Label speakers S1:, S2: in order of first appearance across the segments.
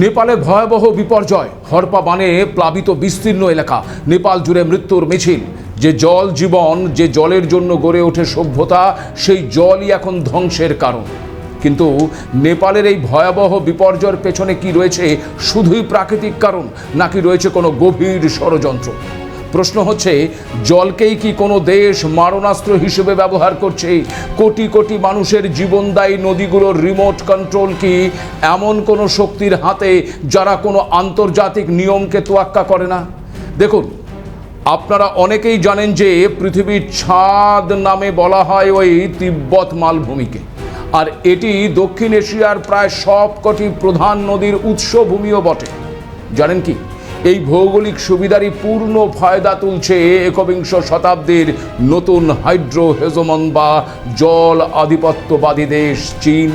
S1: নেপালে ভয়াবহ বিপর্যয়, হরপা বানে প্লাবিত বিস্তীর্ণ এলাকা, নেপাল জুড়ে মৃত্যুর মিছিল। যে জল জীবন, যে জলের জন্য গড়ে ওঠে সভ্যতা, সেই জলই এখন ধ্বংসের কারণ। কিন্তু নেপালের এই ভয়াবহ বিপর্যয়ের পেছনে কি রয়েছে? শুধুই প্রাকৃতিক কারণ, নাকি রয়েছে কোনো গভীর ষড়যন্ত্র? প্রশ্ন হচ্ছে, জলকেই কি কোনো দেশ মারণাস্ত্র হিসেবে ব্যবহার করছে? কোটি কোটি মানুষের জীবনদায়ী নদীগুলোর রিমোট কন্ট্রোল কি এমন কোনো শক্তির হাতে, যারা কোনো আন্তর্জাতিক নিয়মকে তোয়াক্কা করে না? দেখুন, আপনারা অনেকেই জানেন যে পৃথিবীর ছাদ নামে বলা হয় ওই তিব্বত মালভূমিকে, আর এটি দক্ষিণ এশিয়ার প্রায় সবকটি প্রধান নদীর উৎসভূমিও বটে। জানেন কি, এই ভৌগোলিক সুবিধারই পূর্ণ ফায়দা তুলছে একবিংশ শতাব্দীর নতুন হাইড্রো হেজমন বা জল আধিপত্যবাদী দেশ চীন।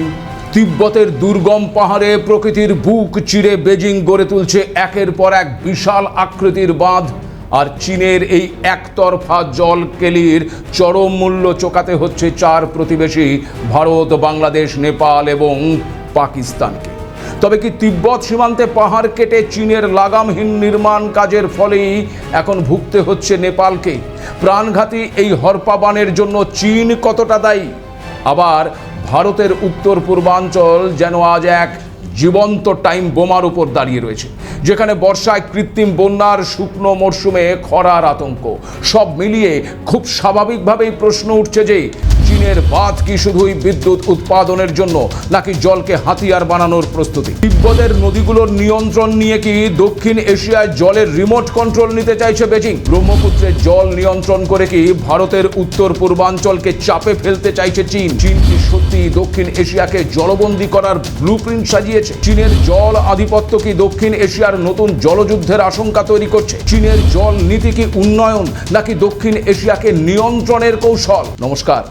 S1: তিব্বতের দুর্গম পাহাড়ে প্রকৃতির বুক চিরে বেজিং গড়ে তুলছে একের পর এক বিশাল আকৃতির বাঁধ, আর চীনের এই একতরফা জল কেলির চরম মূল্য চোকাতে হচ্ছে চার প্রতিবেশী ভারত, বাংলাদেশ, নেপাল এবং পাকিস্তানকে। তবে কি তিব্বত সীমান্তে পাহাড় কেটে চীনের লাগামহীন নির্মাণ কাজের ফলেই এখন ভুগতে হচ্ছে নেপালকে? প্রাণঘাতী এই হরপা বানের জন্য চীন কতটা দায়ী? আবার ভারতের উত্তর পূর্বাঞ্চল যেন আজ এক জীবন্ত টাইম বোমার উপর দাঁড়িয়ে রয়েছে, যেখানে বর্ষায় কৃত্রিম বন্যার, শুকনো মরশুমে খরার আতঙ্ক। সব মিলিয়ে খুব স্বাভাবিকভাবেই প্রশ্ন উঠছে যে চীনের বাঁধ কি শুধুই বিদ্যুৎ উৎপাদনের জন্য, নাকি জলকে হাতিয়ার বানানোর প্রস্তুতি? তিব্বতের নদীগুলোর নিয়ন্ত্রণ নিয়ে কি দক্ষিণ এশিয়ায় জলের রিমোট কন্ট্রোল নিতে চাইছে বেজিং? ব্রহ্মপুত্রের জল নিয়ন্ত্রণ করে কি ভারতের উত্তর পূর্বাঞ্চলকে চাপে ফেলতে চাইছে চীন? চীন কি সত্যি দক্ষিণ এশিয়াকে জলবন্দী করার ব্লুপ্রিন্ট সাজিয়েছে? চীনের জল আধিপত্য কি দক্ষিণ এশিয়ার নতুন জলযুদ্ধের আশঙ্কা তৈরি করছে? চীনের জল নীতি কি উন্নয়ন, নাকি দক্ষিণ এশিয়াকে নিয়ন্ত্রণের কৌশল? নমস্কার,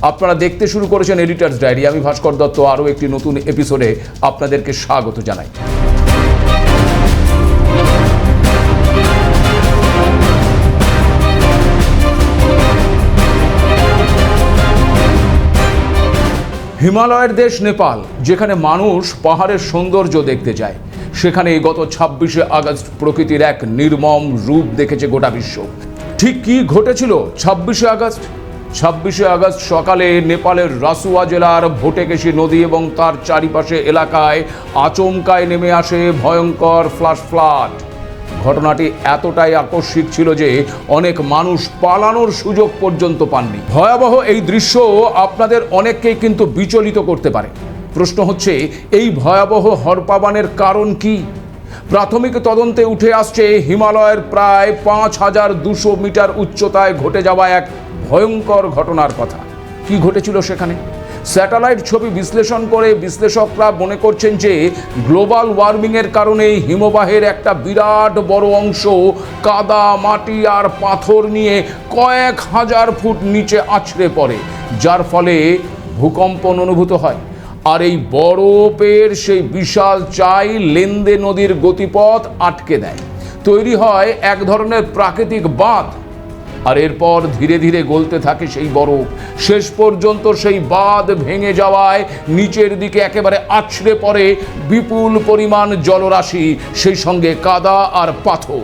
S1: আপনারা দেখতে শুরু করেছেন এডিটরস ডায়েরি। আমি ভাস্কর দত্ত আরও একটি নতুন এপিসোডে আপনাদেরকে স্বাগত জানাই। হিমালয়ের দেশ নেপাল, যেখানে মানুষ পাহাড়ের সৌন্দর্য দেখতে যায়, সেখানে গত 26শে আগস্ট প্রকৃতির এক নির্মম রূপ দেখেছে গোটা বিশ্ব। ঠিক কি ঘটেছিল 26শে আগস্ট? 26শে আগস্ট সকালে নেপালের রাসুয়া জেলার ভোটেকেশি নদী এবং তার চারিপাশে এলাকায় আচমকায় নেমে আসে ভয়ঙ্কর ফ্ল্যাশ ফ্লাড। ঘটনাটি এতটাই আকস্মিক ছিল যে অনেক মানুষ পালানোর সুযোগ পর্যন্ত পাননি। ভয়াবহ এই দৃশ্য আপনাদের অনেককেই কিন্তু বিচলিত করতে পারে। প্রশ্ন হচ্ছে, এই ভয়াবহ হরপাবানের কারণ কি? প্রাথমিক তদন্তে উঠে আসছে হিমালয়ের প্রায় 5200 মিটার উচ্চতায় ঘটে যাওয়া এক ভয়ঙ্কর ঘটনার কথা। কি ঘটেছিল সেখানে? স্যাটেলাইট ছবি বিশ্লেষণ করে বিশ্লেষকরা মনে করছেন যে গ্লোবাল ওয়ার্মিংয়ের কারণে হিমবাহের একটা বিরাট বড় অংশ কাদা, মাটি আর পাথর নিয়ে কয়েক হাজার ফুট নিচে আছড়ে পড়ে, যার ফলে ভূকম্পন অনুভূত হয়। আর এই বরফের সেই বিশাল চাই লেন্দে নদীর গতিপথ আটকে দেয়। তৈরি হয় এক ধরনের প্রাকৃতিক বাঁধ, আর এরপর ধীরে ধীরে গলতে থাকে সেই বরফ। শেষ পর্যন্ত সেই বাঁধ ভেঙে যাওয়ায় নিচের দিকে একেবারে আছড়ে পড়ে বিপুল পরিমাণ জলরাশি, সেই সঙ্গে কাদা আর পাথর।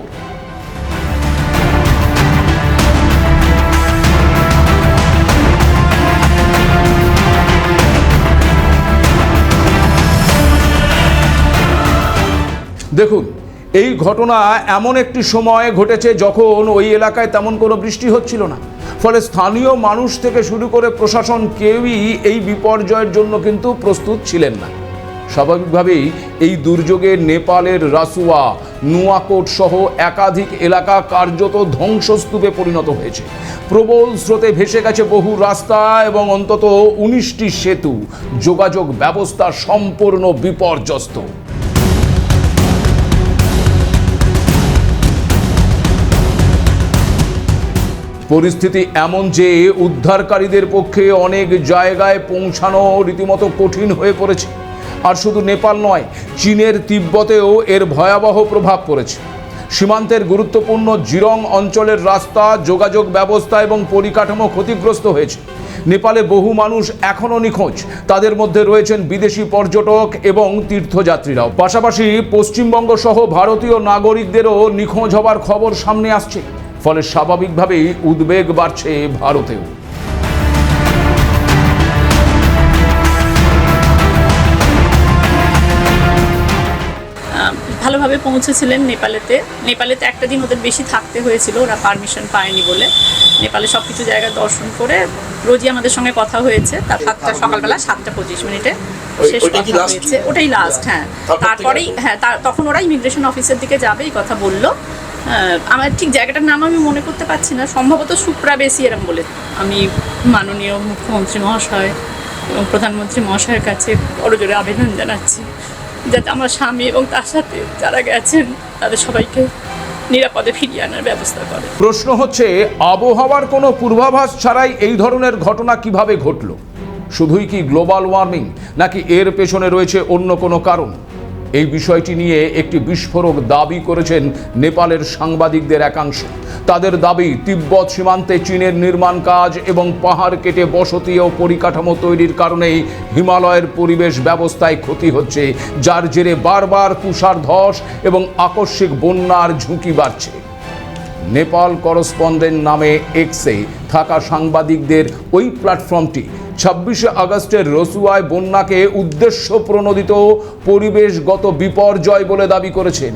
S1: দেখুন, এই ঘটনা এমন একটি সময় ঘটেছে যখন ওই এলাকায় তেমন কোনো বৃষ্টি হচ্ছিল না। ফলে স্থানীয় মানুষ থেকে শুরু করে প্রশাসন কেউই এই বিপর্যয়ের জন্য কিন্তু প্রস্তুত ছিলেন না। স্বাভাবিকভাবেই এই দুর্যোগে নেপালের রাসুয়া, নুয়াকোট সহ একাধিক এলাকা কার্যত ধ্বংসস্তূপে পরিণত হয়েছে। প্রবল স্রোতে ভেসে গেছে বহু রাস্তা এবং অন্তত 19টি সেতু। যোগাযোগ ব্যবস্থা সম্পূর্ণ বিপর্যস্ত। পরিস্থিতি এমন যে উদ্ধারকারীদের পক্ষে অনেক জায়গায় পৌঁছানো রীতিমতো কঠিন হয়ে পড়েছে। আর শুধু নেপাল নয়, চীনের তিব্বতেও এর ভয়াবহ প্রভাব পড়েছে। সীমান্তের গুরুত্বপূর্ণ জিরং অঞ্চলের রাস্তা, যোগাযোগ ব্যবস্থা এবং পরিকাঠামো ক্ষতিগ্রস্ত হয়েছে। নেপালে বহু মানুষ এখনও নিখোঁজ, তাদের মধ্যে রয়েছেন বিদেশি পর্যটক এবং তীর্থযাত্রীরাও। পাশাপাশি পশ্চিমবঙ্গ সহ ভারতীয় নাগরিকদেরও নিখোঁজ হবার খবর সামনে আসছে, ফলে স্বাভাবিকভাবেই উদ্বেগ বাড়ছে ভারতেও।
S2: ভালোভাবে পৌঁছেছিলেন নেপালেতে একটা দিন ওদের বেশি থাকতে হয়েছিল, ওরা পারমিশন পায়নি বলে। নেপালে সব কিছু জায়গা দর্শন করে রোজই আমাদের সঙ্গে কথা হয়েছে, তার সকালবেলা 7:25 শেষ কথা হয়েছে, ওটাই লাস্ট। হ্যাঁ, তারপরেই তখন ওরা ইমিগ্রেশন অফিসের দিকে যাবে এই কথা বললো। আমার ঠিক জায়গাটার নাম আমি মনে করতে পারছি না, সম্ভবত সুপ্রাবেসি এরম বলে। আমি মাননীয় মুখ্যমন্ত্রী মহাশয় এবং প্রধানমন্ত্রী মহাশয়ের কাছে বড় জোরে আবেদন জানাচ্ছি যাতে আমার স্বামী এবং তার সাথে যারা গেছেন তাদের সবাইকে নিরাপদে ফিরিয়ে আনার ব্যবস্থা করে।
S1: প্রশ্ন হচ্ছে, আবহাওয়ার কোনো পূর্বাভাস ছাড়াই এই ধরনের ঘটনা কিভাবে ঘটল? শুধুই কি গ্লোবাল ওয়ার্মিং, নাকি এর পেছনে রয়েছে অন্য কোনো কারণ? এই বিষয়টি নিয়ে একটি বিস্ফোরক দাবি করেছেন নেপালের সাংবাদিকদের একাংশ। তাদের দাবি, তিব্বত সীমান্তে চীনের নির্মাণ কাজ এবং পাহাড় কেটে বসতি ও পরিকাঠামো তৈরির কারণেই হিমালয়ের পরিবেশ ব্যবস্থায় ক্ষতি হচ্ছে, যার জেরে বারবার তুষার ধস এবং আকস্মিক বন্যার ঝুঁকি বাড়ছে। নেপাল করসপন্ডেন্ট নামে এক্সে থাকা সাংবাদিকদের ওই প্ল্যাটফর্মটি 26শে আগস্টের রসুয়ায় বন্যাকে উদ্দেশ্য প্রণোদিত পরিবেশগত বিপর্যয় বলে দাবি করেছেন।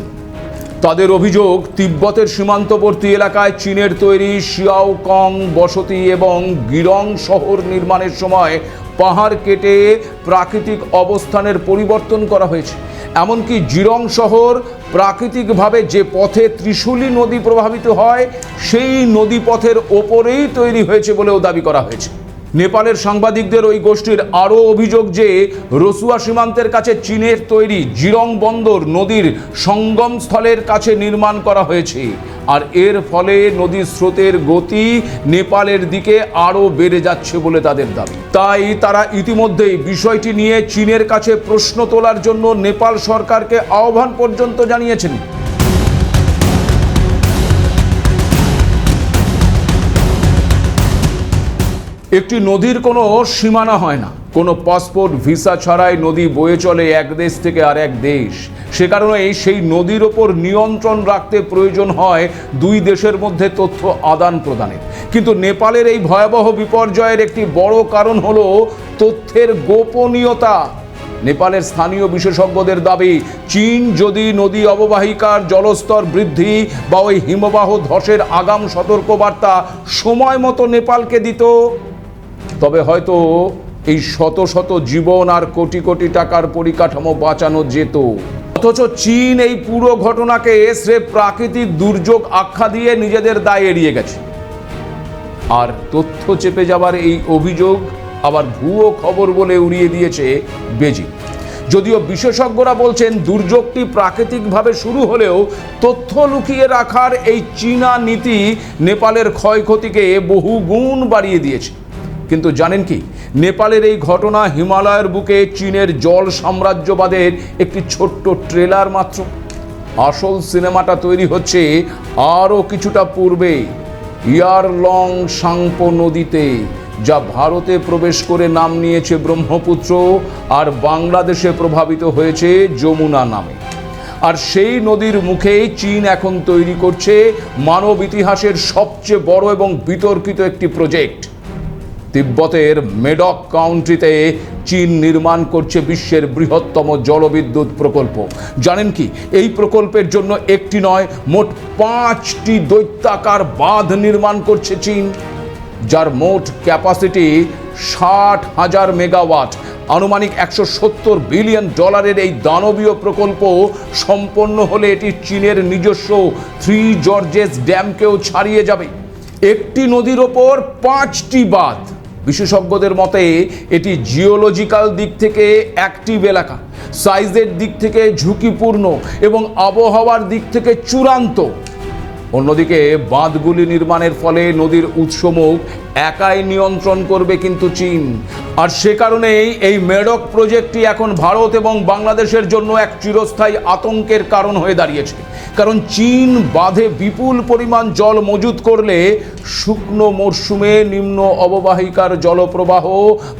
S1: তাদের অভিযোগ, তিব্বতের সীমান্তবর্তী এলাকায় চীনের তৈরি শিয়াওকং বসতি এবং গিরং শহর নির্মাণের সময় পাহাড় কেটে প্রাকৃতিক অবস্থানের পরিবর্তন করা হয়েছে। এমনকি জিরং শহর প্রাকৃতিকভাবে যে পথে ত্রিশূলী নদী প্রভাবিত হয় সেই নদীপথের ওপরেই তৈরি হয়েছে বলেও দাবি করা হয়েছে। নেপালের সাংবাদিকদের ওই গোষ্ঠীর আরও অভিযোগ যে রসুয়া সীমান্তের কাছে চীনের তৈরি জিরং বন্দর নদীর সঙ্গমস্থলের কাছে নির্মাণ করা হয়েছে, আর এর ফলে নদীর স্রোতের গতি নেপালের দিকে আরও বেড়ে যাচ্ছে বলে তাদের দাবি। তাই তারা ইতিমধ্যেই বিষয়টি নিয়ে চীনের কাছে প্রশ্ন তোলার জন্য নেপাল সরকারকে আহ্বান পর্যন্ত জানিয়েছেন। একটি নদীর কোনো সীমানা হয় না, কোনো পাসপোর্ট ভিসা ছাড়াই নদী বয়ে চলে এক দেশ থেকে আর এক দেশ। সে কারণেই সেই নদীর ওপর নিয়ন্ত্রণ রাখতে প্রয়োজন হয় দুই দেশের মধ্যে তথ্য আদান প্রদানের। কিন্তু নেপালের এই ভয়াবহ বিপর্যয়ের একটি বড় কারণ হলো তথ্যের গোপনীয়তা। নেপালের স্থানীয় বিশেষজ্ঞদের দাবি, চীন যদি নদী অববাহিকার জলস্তর বৃদ্ধি বা ওই হিমবাহ ধসের আগাম সতর্কবার্তা সময় মতো নেপালকে দিত, তবে হয়তো এই শত শত জীবন আর কোটি কোটি টাকার পরিকাঠামো বাঁচানো যেত। অথচ চীন এই পুরো ঘটনাকে স্রেফ প্রাকৃতিক দুর্যোগ আখ্যা দিয়ে নিজেদের দায় এড়িয়ে গেছে। আর তথ্য চেপে যাবার এই অভিযোগ আবার ভুয়ো খবর বলে উড়িয়ে দিয়েছে বেজিং। যদিও বিশেষজ্ঞরা বলছেন দুর্যোগটি প্রাকৃতিকভাবে শুরু হলেও তথ্য লুকিয়ে রাখার এই চীনা নীতি নেপালের ক্ষয়ক্ষতিকে বহু গুণ বাড়িয়ে দিয়েছে। কিন্তু জানেন কি, নেপালের এই ঘটনা হিমালয়ের বুকে চীনের জল সাম্রাজ্যবাদের একটি ছোট্ট ট্রেলার মাত্র। আসল সিনেমাটা তৈরি হচ্ছে আরও কিছুটা পূর্বে, ইয়ারলং সাংপো নদীতে, যা ভারতে প্রবেশ করে নাম নিয়েছে ব্রহ্মপুত্র আর বাংলাদেশে প্রভাবিত হয়েছে যমুনা নামে। আর সেই নদীর মুখেই চীন এখন তৈরি করছে মানব ইতিহাসের সবচেয়ে বড় এবং বিতর্কিত একটি প্রজেক্ট। তিব্বতের মেডক কাউন্টিতে চীন নির্মাণ করছে বিশ্বের বৃহত্তম জলবিদ্যুৎ প্রকল্প। জানেন কি, এই প্রকল্পের জন্য একটি নয়, মোট 5টি দৈত্যাকার বাঁধ নির্মাণ করছে চীন, যার মোট ক্যাপাসিটি 60,000 মেগাওয়াট। আনুমানিক $170 বিলিয়ন এই দানবীয় প্রকল্প সম্পন্ন হলে এটি চীনের নিজস্ব 3 জর্জেস ড্যামকেও ছাড়িয়ে যাবে। একটি নদীর ওপর 5টি বাঁধ। বিশেষজ্ঞদের মতে এটি জিওলজিক্যাল দিক থেকে অ্যাক্টিভ এলাকা, সাইজের দিক থেকে ঝুঁকিপূর্ণ এবং আবহাওয়ার দিক থেকে চূড়ান্ত। অন্যদিকে বাঁধগুলি নির্মাণের ফলে নদীর উৎসমুখ একাই নিয়ন্ত্রণ করবে কিন্তু চীন। আর সে কারণেই এই মেডক প্রজেক্টটি এখন ভারত এবং বাংলাদেশের জন্য এক চিরস্থায়ী আতঙ্কের কারণ হয়ে দাঁড়িয়েছে। কারণ চীন বাঁধে বিপুল পরিমাণ জল মজুত করলে শুকনো মরশুমে নিম্ন অববাহিকার জলপ্রবাহ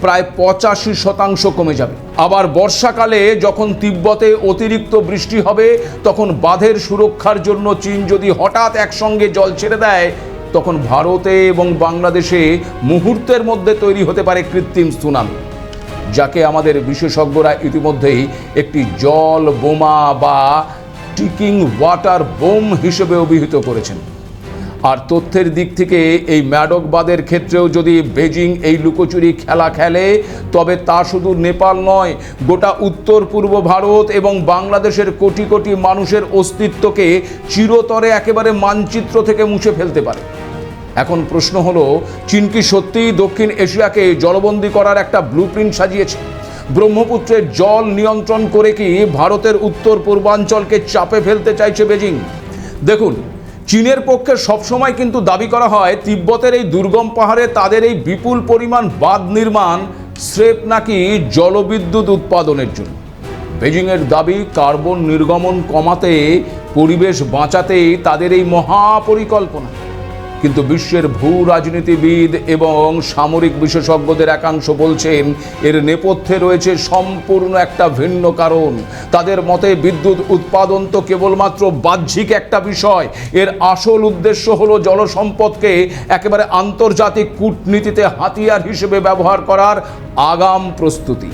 S1: প্রায় 85% কমে যাবে। আবার বর্ষাকালে যখন তিব্বতে অতিরিক্ত বৃষ্টি হবে, তখন বাঁধের সুরক্ষার জন্য চীন যদি হঠাৎ একসঙ্গে জল ছেড়ে দেয়, তখন ভারতে এবং বাংলাদেশে মুহূর্তের মধ্যে তৈরি হতে পারে কৃত্রিম সুনামি, যাকে আমাদের বিশেষজ্ঞরা ইতিমধ্যেই একটি জল বোমা বা টিকিং ওয়াটার বোম হিসেবে অভিহিত করেছেন। আর তথ্যের দিক থেকে এই মেডক বাঁধের ক্ষেত্রেও যদি বেজিং এই লুকোচুরি খেলা খেলে, তবে তা শুধু নেপাল নয়, গোটা উত্তর পূর্ব ভারত এবং বাংলাদেশের কোটি কোটি মানুষের অস্তিত্বকে চিরতরে একেবারে মানচিত্র থেকে মুছে ফেলতে পারে। এখন প্রশ্ন হলো, চীন কি সত্যিই দক্ষিণ এশিয়াকে জলবন্দী করার একটা ব্লুপ্রিন্ট সাজিয়েছে? ব্রহ্মপুত্রের জল নিয়ন্ত্রণ করে কি ভারতের উত্তর পূর্বাঞ্চলকে চাপে ফেলতে চাইছে বেজিং? দেখুন, চীনের পক্ষে সবসময় কিন্তু দাবি করা হয় তিব্বতের এই দুর্গম পাহাড়ে তাদের এই বিপুল পরিমাণ বাঁধ নির্মাণ স্রেফ নাকি জলবিদ্যুৎ উৎপাদনের জন্য। বেজিংয়ের দাবি কার্বন নির্গমন কমাতে, পরিবেশ বাঁচাতে তাদের এই মহাপরিকল্পনা। কিন্তু বিশ্বের ভূ রাজনীতিবিদ এবং সামরিক বিশেষজ্ঞদের একাংশ বলছেন এর নেপথ্যে রয়েছে সম্পূর্ণ একটা ভিন্ন কারণ। তাদের মতে বিদ্যুৎ উৎপাদন তো কেবলমাত্র বাহ্যিক একটা বিষয়, এর আসল উদ্দেশ্য হলো জলসম্পদকে একেবারে আন্তর্জাতিক কূটনীতিতে হাতিয়ার হিসেবে ব্যবহার করার আগাম প্রস্তুতি।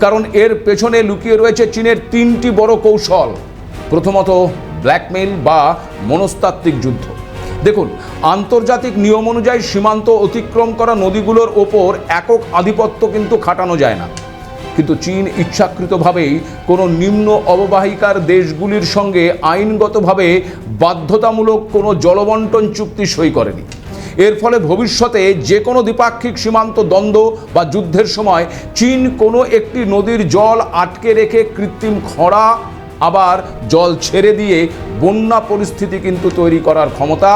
S1: কারণ এর পেছনে লুকিয়ে রয়েছে চীনের 3টি বড় কৌশল। প্রথমত, ব্ল্যাকমেইল বা মনস্তাত্ত্বিক যুদ্ধ। দেখুন, আন্তর্জাতিক নিয়ম অনুযায়ী সীমান্ত অতিক্রম করা নদীগুলোর ওপর একক আধিপত্য কিন্তু খাটানো যায় না। কিন্তু চীন ইচ্ছাকৃতভাবেই কোনো নিম্ন অববাহিকার দেশগুলির সঙ্গে আইনগতভাবে বাধ্যতামূলক কোনো জলবন্টন চুক্তি সই করেনি। এর ফলে ভবিষ্যতে যে কোনো দ্বিপাক্ষিক সীমান্ত দ্বন্দ্ব বা যুদ্ধের সময় চীন কোনো একটি নদীর জল আটকে রেখে কৃত্রিম খরা আবার জল ছেড়ে দিয়ে বন্যা পরিস্থিতি কিন্তু তৈরি করার ক্ষমতা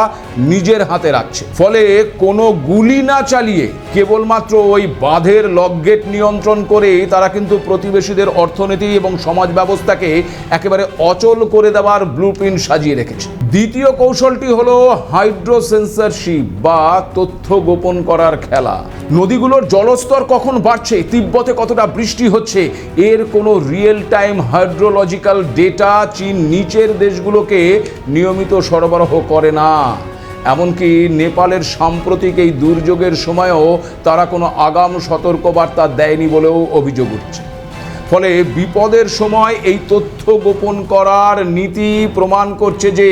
S1: নিজের হাতে রাখছে। ফলে কোনো গুলি না চালিয়ে কেবলমাত্র ওই বাঁধের লকগেট নিয়ন্ত্রণ করে তারা কিন্তু প্রতিবেশীদের অর্থনীতি এবং সমাজ ব্যবস্থাকে একেবারে অচল করে দেওয়ার ব্লুপ্রিন্ট সাজিয়ে রেখেছে। দ্বিতীয় কৌশলটি হলো হাইড্রোসেন্সরশিপ বা তথ্য গোপন করার খেলা। নদীগুলোর জলস্তর কখন বাড়ছে, তিব্বতে কতটা বৃষ্টি হচ্ছে, এর কোনো রিয়েল টাইম হাইড্রোলজিক্যাল ডেটা চীন নিচের দেশগুলোকে নিয়মিত সরবরাহ করে না। এমনকি নেপালের সাম্প্রতিক এই দুর্যোগের সময়ও তারা কোনো আগাম সতর্কবার্তা দেয়নি বলেও অভিযোগ উঠছে। ফলে বিপদের সময় এই তথ্য গোপন করার নীতি প্রমাণ করছে যে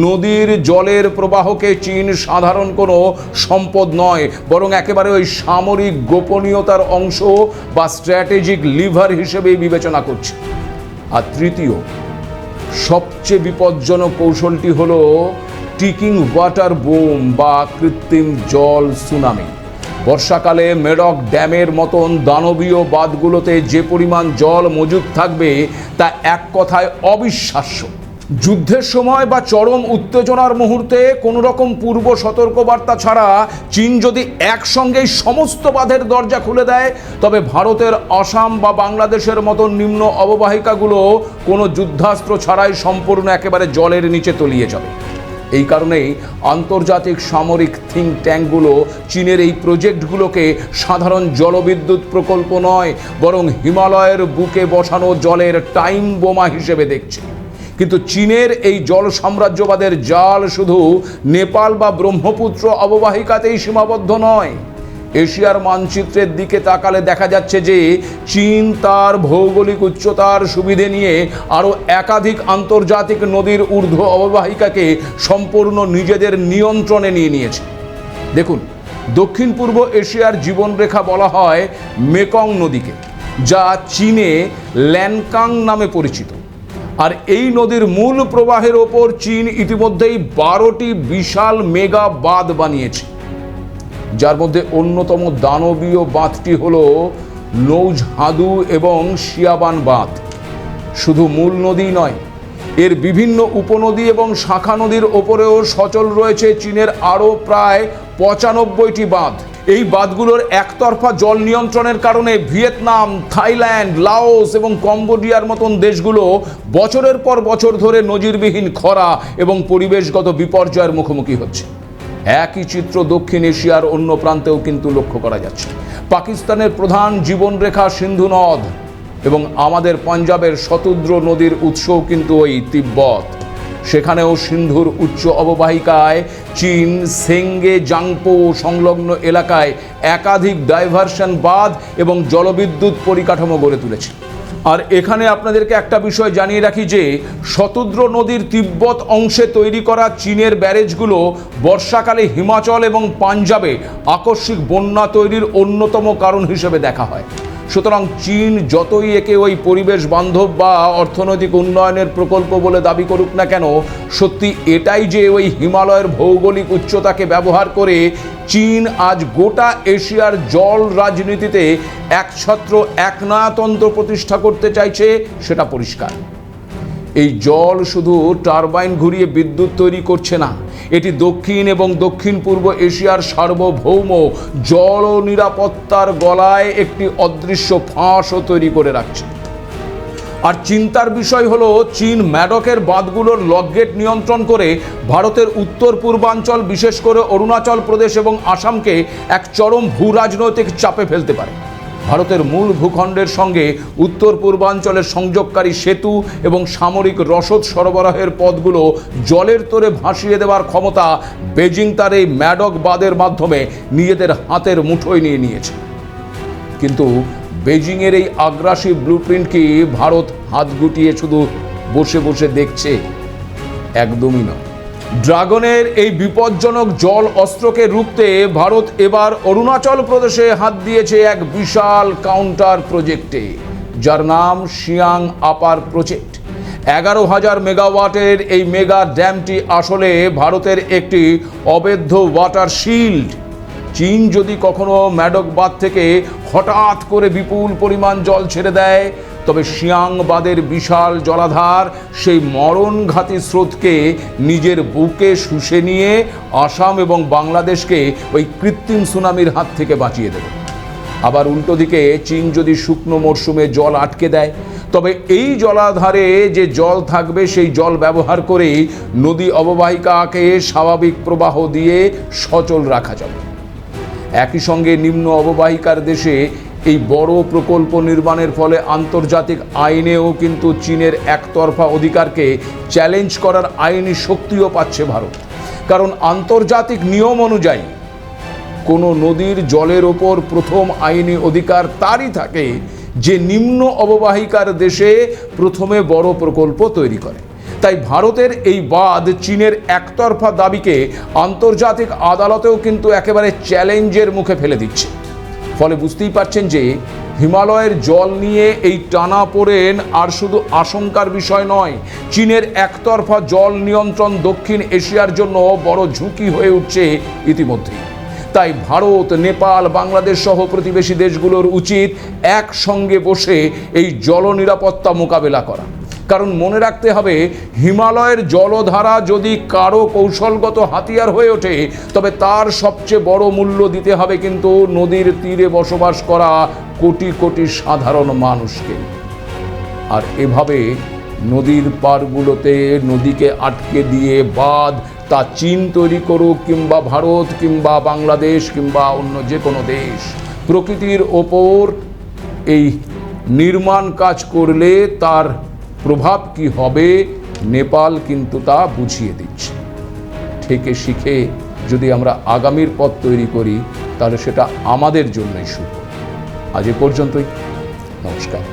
S1: নদীর জলের প্রবাহকে চীন সাধারণ কোনো সম্পদ নয়, বরং একেবারে ওই সামরিক গোপনীয়তার অংশ বা স্ট্র্যাটেজিক লিভার হিসেবেই বিবেচনা করছে। আর তৃতীয় সবচেয়ে বিপজ্জনক কৌশলটি হলো টিকিং ওয়াটার বোম বা কৃত্রিম জল সুনামি। বর্ষাকালে মেডক ড্যামের মতন দানবীয় বাঁধগুলোতে যে পরিমাণ জল মজুদ থাকবে তা এক কথায় অবিশ্বাস্য। যুদ্ধের সময় বা চরম উত্তেজনার মুহূর্তে কোনো রকম পূর্ব সতর্কবার্তা ছাড়া চীন যদি একসঙ্গেই সমস্ত বাঁধের দরজা খুলে দেয়, তবে ভারতের আসাম বা বাংলাদেশের মতন নিম্ন অববাহিকাগুলো কোনো যুদ্ধাস্ত্র ছাড়াই সম্পূর্ণ একেবারে জলের নিচে তলিয়ে যাবে। এই কারণেই আন্তর্জাতিক সামরিক থিঙ্ক ট্যাঙ্কগুলো চীনের এই প্রজেক্টগুলোকে সাধারণ জলবিদ্যুৎ প্রকল্প নয়, বরং হিমালয়ের বুকে বসানো জলের টাইম বোমা হিসেবে দেখছে। কিন্তু চীনের এই জল সাম্রাজ্যবাদের জাল শুধু নেপাল বা ব্রহ্মপুত্র অববাহিকাতেই সীমাবদ্ধ নয়। এশিয়ার মানচিত্রের দিকে তাকালে দেখা যাচ্ছে যে চীন তার ভৌগোলিক উচ্চতার সুবিধে নিয়ে আরও একাধিক আন্তর্জাতিক নদীর ঊর্ধ্ব অববাহিকাকে সম্পূর্ণ নিজেদের নিয়ন্ত্রণে নিয়ে নিয়েছে। দেখুন, দক্ষিণ পূর্ব এশিয়ার জীবনরেখা বলা হয় মেকং নদীকে, যা চীনে ল্যানকাং নামে পরিচিত। আর এই নদীর মূল প্রবাহের ওপর চীন ইতিমধ্যেই 12টি বিশাল মেগা বাঁধ বানিয়েছে, যার মধ্যে অন্যতম দানবীয় বাঁধটি হলো নৌজহাদু এবং শিয়াবান বাঁধ। শুধু মূল নদী নয়, এর বিভিন্ন উপনদী এবং শাখা নদীর ওপরেও সচল রয়েছে চীনের আরও প্রায় 95টি বাঁধ। এই বাঁধগুলোর একতরফা জল নিয়ন্ত্রণের কারণে ভিয়েতনাম, থাইল্যান্ড, লাওস এবং কম্বোডিয়ার মতন দেশগুলো বছরের পর বছর ধরে নজিরবিহীন খরা এবং পরিবেশগত বিপর্যয়ের মুখোমুখি হচ্ছে। একই চিত্র দক্ষিণ এশিয়ার অন্য প্রান্তেও কিন্তু লক্ষ্য করা যাচ্ছে। পাকিস্তানের প্রধান জীবনরেখা সিন্ধু নদ এবং আমাদের পাঞ্জাবের শতদ্র নদীর উৎসও কিন্তু ওই তিব্বত। সেখানেও সিন্ধুর উচ্চ অববাহিকায় চীন সেঙ্গে জাংপো সংলগ্ন এলাকায় একাধিক ডাইভারশন বাঁধ এবং জলবিদ্যুৎ পরিকাঠামো গড়ে তুলেছে। আর এখানে আপনাদেরকে একটা বিষয় জানিয়ে রাখি যে শতদ্র নদীর তিব্বত অংশে তৈরি করা চীনের ব্যারেজগুলো বর্ষাকালে হিমাচল এবং পাঞ্জাবে আকস্মিক বন্যা তৈরির অন্যতম কারণ হিসেবে দেখা হয়। সুতরাং চীন যতই একে ওই পরিবেশ বান্ধব বা অর্থনৈতিক উন্নয়নের প্রকল্প বলে দাবি করুক না কেন, সত্যি এটাই যে ওই হিমালয়ের ভৌগোলিক উচ্চতাকে ব্যবহার করে চীন আজ গোটা এশিয়ার জল রাজনীতিতে একছত্র একনায়তন্ত্র প্রতিষ্ঠা করতে চাইছে সেটা পরিষ্কার। এই জল শুধু টারবাইন ঘুরিয়ে বিদ্যুৎ তৈরি করছে না, এটি দক্ষিণ এবং দক্ষিণ পূর্ব এশিয়ার সার্বভৌম জল নিরাপত্তার গলায় একটি অদৃশ্য ফাঁসও তৈরি করে রাখছে। আর চিন্তার বিষয় হলো চীন ম্যাডকের বাঁধগুলোর লকগেট নিয়ন্ত্রণ করে ভারতের উত্তর পূর্বাঞ্চল, বিশেষ করে অরুণাচল প্রদেশ এবং আসামকে এক চরম ভূরাজনৈতিক চাপে ফেলতে পারে। ভারতের মূল ভূখণ্ডের সঙ্গে উত্তর পূর্বাঞ্চলের সংযোগকারী সেতু এবং সামরিক রসদ সরবরাহের পথগুলো জলের তোরে ভাসিয়ে দেওয়ার ক্ষমতা বেজিং তার এই ম্যাডক বাঁধের মাধ্যমে নিজেদের হাতের মুঠোয় নিয়ে নিয়েছে। কিন্তু বেজিংয়ের এই আগ্রাসী ব্লুপ্রিন্ট কি ভারত হাত গুটিয়ে শুধু বসে বসে দেখছে? একদমই নয়। ড্রাগনের এই বিপজ্জনক জল অস্ত্রকে রুখতে ভারত এবার অরুণাচল প্রদেশে হাত দিয়েছে এক বিশাল কাউন্টার প্রজেক্টে, যার নাম সিয়াং আপার প্রজেক্ট। 11,000 মেগাওয়াটের এই মেগা ড্যামটি আসলে ভারতের একটি অবৈধ ওয়াটার শিল্ড। চীন যদি কখনো ম্যাডক বাঁধ থেকে হঠাৎ করে বিপুল পরিমাণ জল ছেড়ে দেয়, তবে সিয়াং বাঁধের বিশাল জলাধার সেই মরণঘাতী স্রোতকে নিজের বুকে শুষে নিয়ে আসাম এবং বাংলাদেশকে ওই কৃত্রিম সুনামির হাত থেকে বাঁচিয়ে দেবে। আবার উল্টো দিকে চীন যদি শুকনো মরশুমে জল আটকে দেয়, তবে এই জলাধারে যে জল থাকবে সেই জল ব্যবহার করেই নদী অববাহিকাকে স্বাভাবিক প্রবাহ দিয়ে সচল রাখা যাবে। একই সঙ্গে নিম্ন অববাহিকার দেশে এই বড় প্রকল্প নির্মাণের ফলে আন্তর্জাতিক আইনেও কিন্তু চীনের একতরফা অধিকারকে চ্যালেঞ্জ করার আইনি শক্তিও পাচ্ছে ভারত। কারণ আন্তর্জাতিক নিয়ম অনুযায়ী কোনো নদীর জলের ওপর প্রথম আইনি অধিকার তারই থাকে যে নিম্ন অববাহিকার দেশে প্রথমে বড় প্রকল্প তৈরি করে। তাই ভারতের এই বাঁধ চীনের একতরফা দাবিকে আন্তর্জাতিক আদালতেও কিন্তু একেবারে চ্যালেঞ্জের মুখে ফেলে দিচ্ছে। ফলে বুঝতেই পারছেন যে হিমালয়ের জল নিয়ে এই টানাপোড়েন আর শুধু আশঙ্কার বিষয় নয়, চীনের একতরফা জল নিয়ন্ত্রণ দক্ষিণ এশিয়ার জন্য বড় ঝুঁকি হয়ে উঠছে ইতিমধ্যেই। তাই ভারত, নেপাল, বাংলাদেশ সহ প্রতিবেশী দেশগুলোর উচিত একসঙ্গে বসে এই জল নিরাপত্তা মোকাবেলা করা। কারণ মনে রাখতে হবে, হিমালয়ের জলধারা যদি কারো কৌশলগত হাতিয়ার হয়ে ওঠে, তবে তার সবচেয়ে বড় মূল্য দিতে হবে কিন্তু নদীর তীরে বসবাস করা কোটি কোটি সাধারণ মানুষকে। আর এভাবে নদীর পাড়গুলোতে নদীকে আটকে দিয়ে বাঁধ, তা চীন তৈরি করুক কিংবা ভারত কিংবা বাংলাদেশ কিংবা অন্য যে কোনো দেশ, প্রকৃতির ওপর এই নির্মাণ কাজ করলে তার প্রভাব কি হবে নেপাল কিন্তু তা বুঝিয়ে দিচ্ছে। থেকে শিখে যদি আমরা আগামীর পথ তৈরি করি, তাহলে সেটা আমাদের জন্যই শুভ। আজ এ পর্যন্তই। নমস্কার।